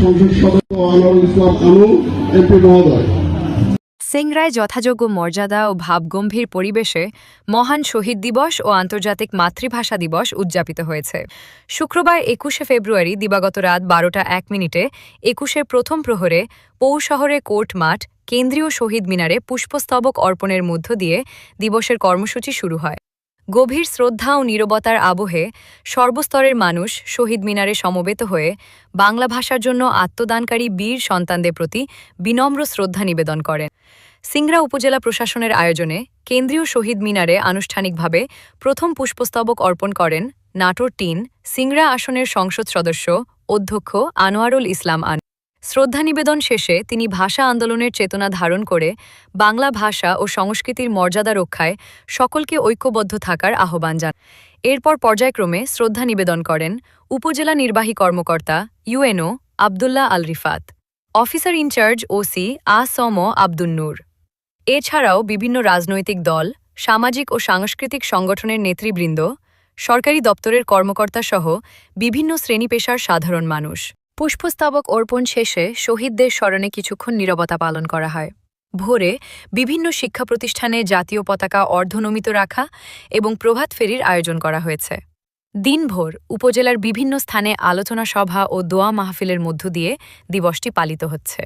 সংসদ সদস্য আনোয়ারুল ইসলাম আনু এমপি মহোদয়। সিংড়ায় যথাযোগ্য মর্যাদা ও ভাবগম্ভীর পরিবেশে মহান শহীদ দিবস ও আন্তর্জাতিক মাতৃভাষা দিবস উদযাপিত হয়েছে। শুক্রবার ২১শে ফেব্রুয়ারি দিবাগত রাত ১২টা ১ মিনিটে ২১-এর প্রথম প্রহরে পৌর শহরের কোর্ট মাঠ কেন্দ্রীয় শহীদ মিনারে পুষ্পস্তবক অর্পণের মধ্য দিয়ে দিবসের কর্মসূচি শুরু হয়। গভীর শ্রদ্ধা ও নীরবতার আবহে সর্বস্তরের মানুষ শহীদ মিনারে সমবেত হয়ে বাংলা ভাষার জন্য আত্মদানকারী বীর সন্তানদের প্রতি বিনম্র শ্রদ্ধা নিবেদন করেন। সিংড়া উপজেলা প্রশাসনের আয়োজনে কেন্দ্রীয় শহীদ মিনারে আনুষ্ঠানিকভাবে প্রথম পুষ্পস্তবক অর্পণ করেন নাটোর-৩ সিংড়া আসনের সংসদ সদস্য অধ্যক্ষ আনোয়ারুল ইসলাম আনু। শ্রদ্ধা নিবেদন শেষে তিনি ভাষা আন্দোলনের চেতনা ধারণ করে বাংলা ভাষা ও সংস্কৃতির মর্যাদা রক্ষায় সকলকে ঐক্যবদ্ধ থাকার আহ্বান জানান। এরপর পর্যায়ক্রমে শ্রদ্ধা নিবেদন করেন উপজেলা নির্বাহী কর্মকর্তা ইউএনও আবদুল্লাহ আল Rifat, officer in charge OC আ.স.ম. Abdun নূর। এছাড়াও বিভিন্ন রাজনৈতিক দল, সামাজিক ও সাংস্কৃতিক সংগঠনের নেতৃবৃন্দ, সরকারি দপ্তরের কর্মকর্তাসহ বিভিন্ন শ্রেণী-পেশার সাধারণ মানুষ। পুষ্পস্তবক অর্পণ শেষে শহীদদের স্মরণে কিছুক্ষণ নীরবতা পালন করা হয়। ভোরে বিভিন্ন শিক্ষা প্রতিষ্ঠানে জাতীয় পতাকা অর্ধনমিত রাখা এবং প্রভাত ফেরির আয়োজন করা হয়েছে। দিনভর উপজেলার বিভিন্ন স্থানে আলোচনা সভা ও দোয়া মাহফিলের মধ্য দিয়ে দিবসটি পালিত হচ্ছে।